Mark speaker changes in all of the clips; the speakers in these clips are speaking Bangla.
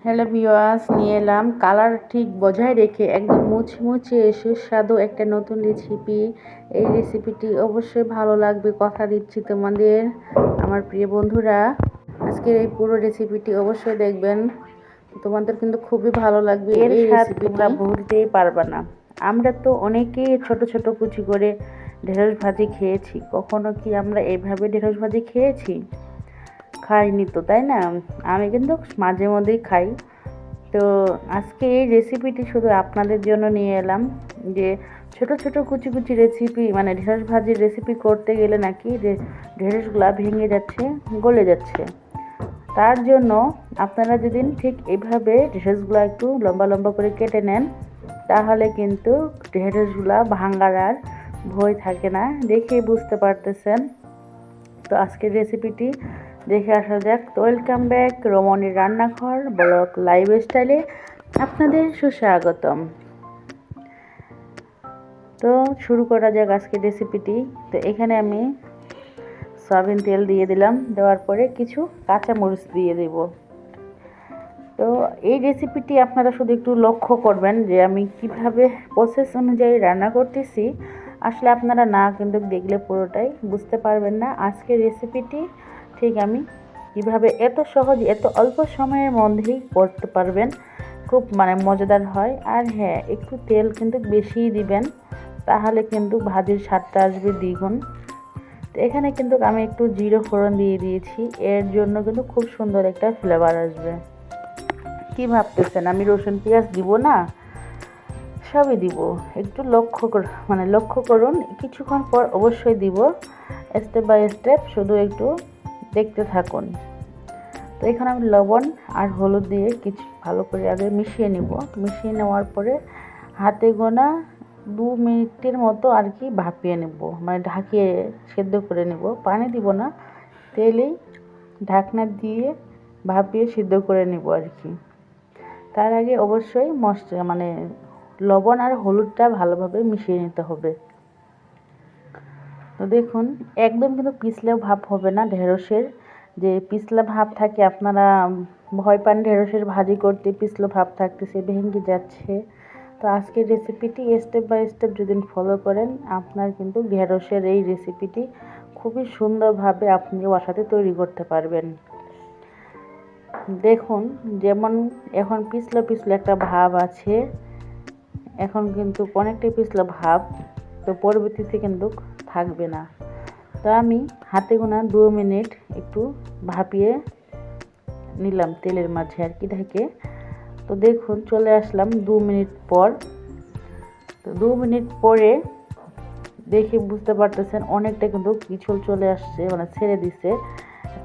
Speaker 1: হ্যালো ভিউয়ার্স, নিয়ে এলাম কালার ঠিক বজায় রেখে একদম মুচমুচে সুস্বাদু একটা নতুন রেসিপি। এই রেসিপিটি অবশ্যই ভালো লাগবে, কথা দিচ্ছি তোমাদের আমার প্রিয় বন্ধুরা। আজকের এই পুরো রেসিপিটি অবশ্যই দেখবেন, তোমাদের কিন্তু খুবই ভালো লাগবে। এর স্বাদ তোমরা ভুলতেই পারবে না। আমরা তো অনেকেই ছোট ছোট কুচি করে ঢেঁড়স ভাজি খেয়েছি, কখনো কি আমরা এইভাবে ঢেঁড়স ভাজি খেয়েছি? খাইনি তো, তাই না? আমি কিন্তু মাঝে মধ্যেই খাই। তো আজকে এই রেসিপিটি শুধু আপনাদের জন্য নিয়ে এলাম, যে ছোট ছোট কুচি কুচি রেসিপি, মানে ঢেঁড়স ভাজির রেসিপি করতে গেলে নাকি ঢেঁড়সগুলা ভেঙে যাচ্ছে, গলে যাচ্ছে। তার জন্য আপনারা যদি ঠিক এইভাবে ঢেঁড়সগুলো একটু লম্বা লম্বা করে কেটে নেন, তাহলে কিন্তু ঢেঁড়সগুলা ভাঙার আর ভয় থাকে না। দেখেই বুঝতে পারতেছেন। তো আজকের রেসিপিটি দেখে আসা যাক। তো ওয়েলকাম ব্যাক রমণীর রান্নাঘর ব্লগ লাইভ স্টাইলে আপনাদের সুস্বাগতম। তো শুরু করা যাক আজকের রেসিপিটি। তো এখানে আমি সয়াবিন তেল দিয়ে দিলাম, দেওয়ার পরে কিছু কাঁচামরিচ দিয়ে দেব। তো এই রেসিপিটি আপনারা শুধু একটু লক্ষ্য করবেন যে আমি কিভাবে প্রসেস অনুযায়ী রান্না করতেছি। আসলে আপনারা না কিন্তু দেখলে পুরোটাই বুঝতে পারবেন না আজকের রেসিপিটি ঠিক আমি কিভাবে এত সহজ এত অল্প সময়ের মধ্যেই করতে পারবেন। খুব মজাদার হয়। আর হ্যাঁ, একটু তেল কিন্তু বেশিই দিবেন, তাহলে কিন্তু ভাজির স্বাদটা আসবে দ্বিগুণ। তো এখানে কিন্তু আমি একটু জিরে ফোড়ন দিয়ে দিয়েছি, এর জন্য কিন্তু খুব সুন্দর একটা ফ্লেভার আসবে। কি ভাবতেছেন আমি রসুন পেঁয়াজ দিব না? সবই দিব। একটু লক্ষ্য করুন, কিছুক্ষণ পর অবশ্যই দিব। স্টেপ বাই স্টেপ শুধু একটু দেখতে থাকুন। তো এখানে আমি লবণ আর হলুদ দিয়ে কিছু ভালো করে আগে মিশিয়ে নিব। মিশিয়ে নেওয়ার পরে হাতে গোনা 2 মিনিটের মতো আর কি ভাপিয়ে নেব, ঢাকিয়ে সেদ্ধ করে নেব। পানি দিব না, তেলেই ঢাকনা দিয়ে ভাপিয়ে সিদ্ধ করে নেব আর কি। তার আগে অবশ্যই লবণ আর হলুদটা ভালোভাবে মিশিয়ে নিতে হবে। তো দেখুন, একদম কিন্তু পিছলেও ভাব হবে না। ঢেঁড়সের যে পিছলা ভাব থাকে, আপনারা ভয় পান ঢেঁড়সের ভাজি করতে, পিছলো ভাব থাকতেছে, ভেঙে যাচ্ছে। তো আজকের রেসিপিটি স্টেপ বাই স্টেপ যদি ফলো করেন, আপনার কিন্তু ঢেঁড়সের এই রেসিপিটি খুবই সুন্দরভাবে আপনি বাসাতে তৈরি করতে পারবেন। দেখুন, যেমন এখন পিছলো পিছলো একটা ভাব আছে, এখন কিন্তু অনেকটাই পিছলো ভাব, তো পরবর্তীতে কিন্তু থাকবে না। তো আমি হাতে গোনা 2 মিনিট একটু ভাপিয়ে নিলাম তেলের মাঝে আর কি ঢেকে। তো দেখুন, চলে আসলাম 2 মিনিট পর। তো 2 মিনিট পরে দেখে বুঝতে পারতেছেন অনেকটা কিন্তু পিছল চলে আসছে, ছেড়ে দিছে।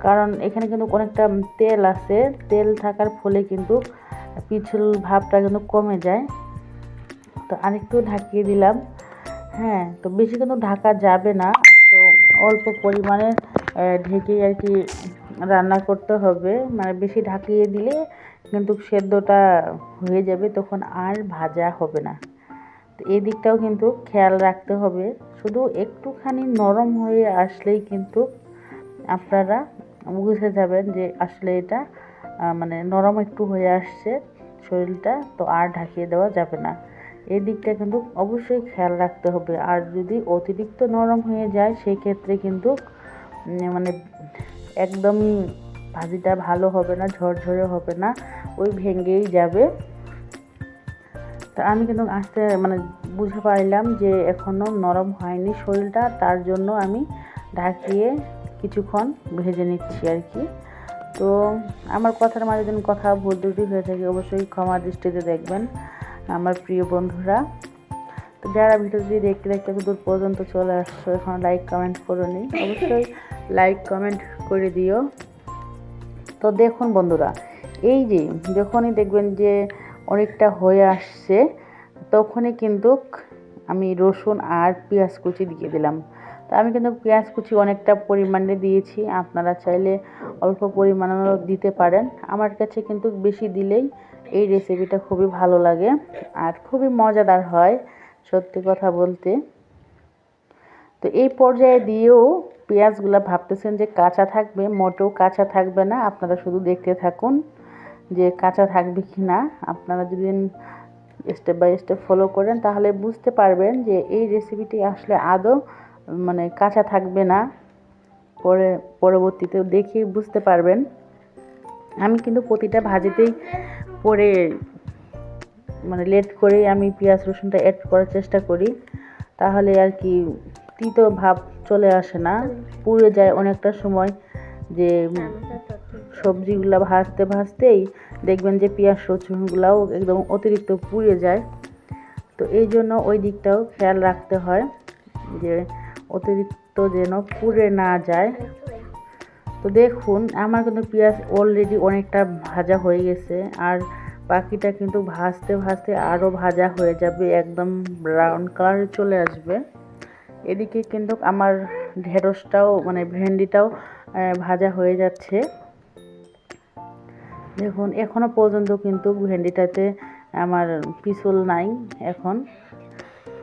Speaker 1: কারণ এখানে কিন্তু অনেকটা তেল আছে, তেল থাকার ফলে কিন্তু পিছল ভাবটা কিন্তু কমে যায়। তো আরেকটু ঢাকিয়ে দিলাম। হ্যাঁ, তো বেশি কিন্তু ঢাকা যাবে না, তো অল্প পরিমাণে ঢেকেই আর কি রান্না করতে হবে। বেশি ঢাকিয়ে দিলে কিন্তু সেদ্ধটা হয়ে যাবে, তখন আর ভাজা হবে না। তো এই দিকটাও কিন্তু খেয়াল রাখতে হবে। শুধু একটুখানি নরম হয়ে আসলেই কিন্তু আপনারা বুঝে যাবেন যে আসলে এটা নরম একটু হয়ে আসছে শরীরটা, তো আর ঢাকিয়ে দেওয়া যাবে না। এই দিকটা কিন্তু অবশ্যই খেয়াল রাখতে হবে। আর যদি অতিরিক্ত নরম হয়ে যায়, সেক্ষেত্রে কিন্তু একদমই ভাজিটা ভালো হবে না, ঝরঝরে হবে না, ওই ভেঙেই যাবে। তা আমি কিন্তু বুঝে পারলাম যে এখনও নরম হয়নি শরীরটা, তার জন্য আমি ঢাকিয়ে কিছুক্ষণ ভেজে নিচ্ছি আর কি। তো আমার কথার মাঝে যদি কথা ভুল ত্রুটি হয়ে থাকে, অবশ্যই ক্ষমা দৃষ্টিতে দেখবেন আমার প্রিয় বন্ধুরা। তো যারা ভিডিওটি দেখতে দেখতে দূর পর্যন্ত চলে আসছো, এখন লাইক কমেন্ট করে নিই, অবশ্যই লাইক কমেন্ট করে দিও। তো দেখুন বন্ধুরা, এই যে যখনই দেখবেন যে অনেকটা হয়ে আসছে, তখনই কিন্তু আমি রসুন আর পেঁয়াজ কুচি দিয়ে দিলাম। তো আমি কিন্তু পেঁয়াজ কুচি অনেকটা পরিমাণে দিয়েছি, আপনারা চাইলে অল্প পরিমাণেও দিতে পারেন। আমার কাছে কিন্তু বেশি দিলেই এই রেসিপিটা খুবই ভালো লাগে আর খুবই মজাদার হয়, সত্যি কথা বলতে। তো এই পর্যায়ে দিয়েও পেঁয়াজগুলো ভাবতেছেন যে কাঁচা থাকবে, মোটেও কাঁচা থাকবে না, আপনারা শুধু দেখতে থাকুন। যে কাঁচা থাকবে কি না। আপনারা যদি স্টেপ বাই স্টেপ ফলো করেন তাহলে বুঝতে পারবেন যে এই রেসিপিটি আসলে আদৌ মানে কাঁচা থাকবে না। পরবর্তীতে দেখেই বুঝতে পারবেন। আমি কিন্তু প্রতিটা ভাজিতেই পরে মানে লেট করেই আমি পেঁয়াজ রসুনটা অ্যাড করার চেষ্টা করি, তাহলে আর কি তিতো ভাব চলে আসে না, পুড়ে যায় অনেকটা সময়। যে সবজিগুলো ভাজতে ভাজতেই দেখবেন যে পেঁয়াজ রসুনগুলাও একদম অতিরিক্ত পুড়ে যায়। তো এই জন্য ওই দিকটাও খেয়াল রাখতে হয় যে অতিরিক্ত যেন পুড়ে না যায়। তো দেখুন আমার কিন্তু পেঁয়াজ অলরেডি অনেকটা ভাজা হয়ে গেছে, আর বাকিটা কিন্তু ভাজতে ভাজতে আরও ভাজা হয়ে যাবে, একদম ব্রাউন কালারে চলে আসবে। এদিকে কিন্তু আমার ঢেঁড়সটাও মানে ভেন্ডিটাও ভাজা হয়ে যাচ্ছে। দেখুন এখনও পর্যন্ত কিন্তু ভেন্ডিটাতে আমার পিছল নাই, এখন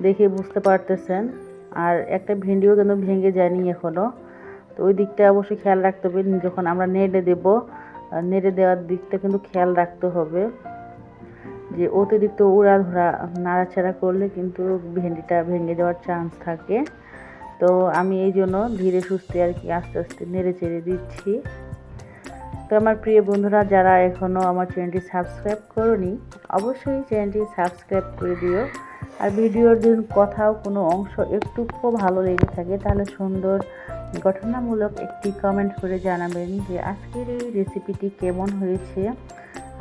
Speaker 1: দেখে বুঝতে পারতেছেন। আর একটা ভেন্ডিও কিন্তু ভেঙে যায়নি এখনও। তো ওই দিকটা অবশ্যই খেয়াল রাখতে হবে, যখন আমরা নেড়ে দেব নেড়ে দেওয়ার দিকটা কিন্তু খেয়াল রাখতে হবে, যে অতিরিক্ত উড়াধুরা নাড়াচাড়া করলে কিন্তু ভেন্ডিটা ভেঙে যাওয়ার চান্স থাকে। তো আমি এই জন্য ধীরে সুস্থে আর কি আস্তে আস্তে নেড়ে চেড়ে দিচ্ছি। তো আমার প্রিয় বন্ধুরা, যারা এখনও আমার চ্যানেলটি সাবস্ক্রাইব করোনি অবশ্যই চ্যানেলটি সাবস্ক্রাইব করে দিও। আর ভিডিওর যদি কোথাও কোনো অংশ একটুও ভালো লেগে থাকে তাহলে সুন্দর গঠনামূলক একটি কমেন্ট করে জানাবেন যে আজকের এই রেসিপিটি কেমন হয়েছে।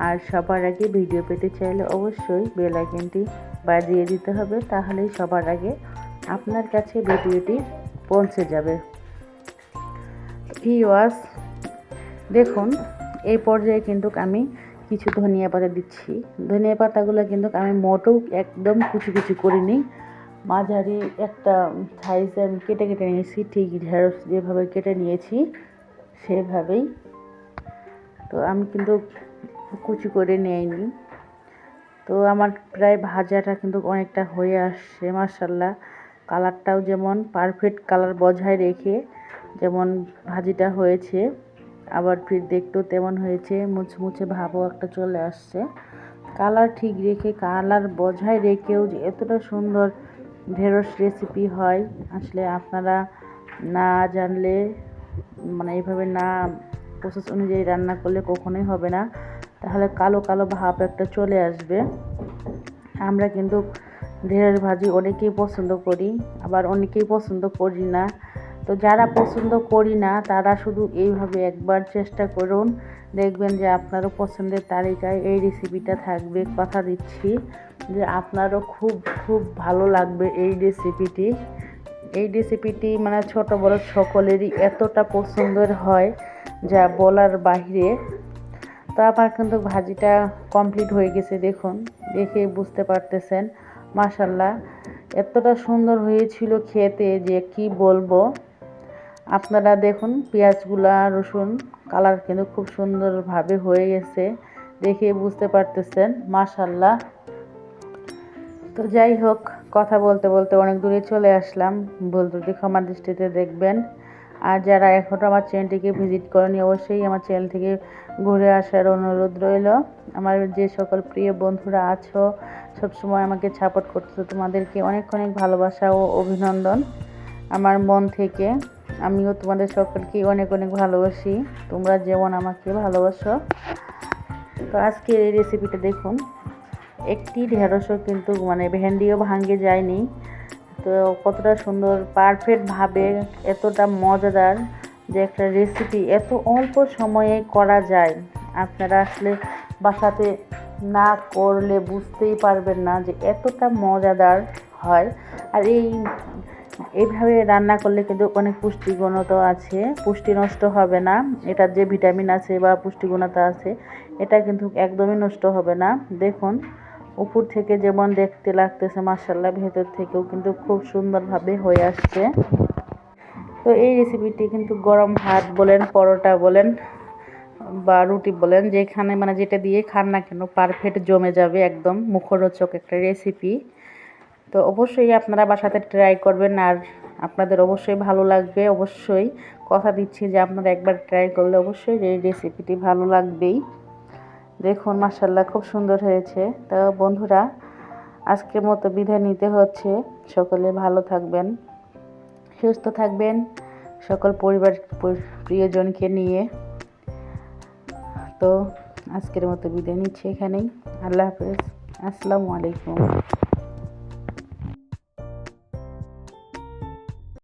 Speaker 1: আর সবার আগে ভিডিও পেতে চাইলে অবশ্যই বেল আইকনটি বাজিয়ে দিতে হবে, তাহলেই সবার আগে আপনার কাছে ভিডিওটি পৌঁছে যাবে। ভিউয়ার্স দেখুন এই পর্যায়ে কিন্তু আমি কিছু ধনিয়া পাতা দিচ্ছি। ধনিয়া পাতাগুলো কিন্তু আমি মোটেও একদম কুচি কুচি করিনি, মাঝারি একটা সাইজে আমি কেটে কেটে নিয়েছি, ঠিক ঢেঁড়স যেভাবে কেটে নিয়েছি সেভাবেই। তো আমি কিন্তু কুচি করে নিইনি। তো আমার প্রায় ভাজাটা কিন্তু অনেকটা হয়ে আসছে মাশাআল্লাহ। কালারটাও যেমন পারফেক্ট কালার বজায় রেখে যেমন ভাজিটা হয়েছে, আবার ফির দেখতেও তেমন হয়েছে, মুচমুচে ভাবও একটা চলে আসছে। কালার ঠিক রেখে কালার বজায় রেখেও যে এতটা সুন্দর ঢেঁড়স রেসিপি হয়, আসলে আপনারা না জানলে মানে এইভাবে না প্রসেস অনুযায়ী রান্না করলে কখনোই হবে না, তাহলে কালো কালো ভাব একটা চলে আসবে। আমরা কিন্তু ঢেঁড়স ভাজি অনেকেই পছন্দ করি, আবার অনেকেই পছন্দ করি না। তো যারা পছন্দ করি না তারা শুধু এইভাবে একবার চেষ্টা করুন, দেখবেন যে আপনারও পছন্দের তালিকায় এই রেসিপিটা থাকবে। কথা দিচ্ছি যে আপনারও খুব খুব ভালো লাগবে এই রেসিপিটি। এই রেসিপিটি মানে ছোট বড় সকলেরই এতটা পছন্দের হয় যা বলার বাইরে। তো আমার কিন্তু ভাজিটা কমপ্লিট হয়ে গেছে, দেখুন দেখে বুঝতে পারতেছেন মাশাআল্লাহ এতটা সুন্দর হয়েছিল খেতে যে কি বলবো। আপনারা দেখুন পেঁয়াজগুলা রসুন কালার কিন্তু খুব সুন্দরভাবে হয়ে গেছে, দেখে বুঝতে পারতেছেন মাশাআল্লাহ। তো যাই হোক, কথা বলতে বলতে অনেক দূরে চলে আসলাম, ভুল ত্রুটি ক্ষমার দৃষ্টিতে দেখবেন। আর যারা এখনও আমার চ্যানেলটিকে ভিজিট করেনি অবশ্যই আমার চ্যানেল থেকে ঘুরে আসার অনুরোধ রইল। আমার যে সকল প্রিয় বন্ধুরা আছো সবসময় আমাকে সাপোর্ট করতেছো, তোমাদেরকে অনেক অনেক ভালোবাসা ও অভিনন্দন আমার মন থেকে। আমিও তোমাদের সকলকে অনেক অনেক ভালোবাসি, তোমরা যেমন আমাকে ভালোবাসো। তো আজকের এই রেসিপিটা দেখুন, একটি ঢেঁড়সও কিন্তু মানে ভেন্ডিও ভাঙে যায়নি। তো কতটা সুন্দর পারফেক্টভাবে এতটা মজাদার যে একটা রেসিপি এত অল্প সময়ে করা যায়, আপনারা আসলে বাসাতে না করলে বুঝতেই পারবেন না যে এতটা মজাদার হয়। আর এইভাবে রান্না করলে কিন্তু অনেক পুষ্টিগুণতা আছে, পুষ্টি নষ্ট হবে না। এটার যে ভিটামিন আছে বা পুষ্টিগুণতা আছে এটা কিন্তু একদমই নষ্ট হবে না। দেখুন উপর থেকে যেমন দেখতে লাগতেছে মাশাআল্লাহ, ভেতর থেকেও কিন্তু খুব সুন্দরভাবে হয়ে আসছে। তো এই রেসিপিটি কিন্তু গরম ভাত বলেন, পরোটা বলেন বা রুটি বলেন, যেখানে মানে যেটা দিয়ে খান না কেন পারফেক্ট জমে যাবে, একদম মুখরোচক একটা রেসিপি। তো অবশ্যই আপনারা বাসাতে ট্রাই করবেন, আর আপনাদের অবশ্যই ভালো লাগবে। অবশ্যই কথা দিচ্ছি যে আপনারা একবার ট্রাই করলে অবশ্যই এই রেসিপিটি ভালো লাগবেই। দেখুন মাশাআল্লাহ খুব সুন্দর হয়েছে। তো বন্ধুরা আজকের মতো বিদায় নিতে হচ্ছে। সকলে ভালো থাকবেন, সুস্থ থাকবেন, সকল পরিবার প্রিয়জনকে নিয়ে। তো আজকের মতো বিদায় নিচ্ছি এখানেই। আল্লাহ হাফেজ, আসসালামু আলাইকুম।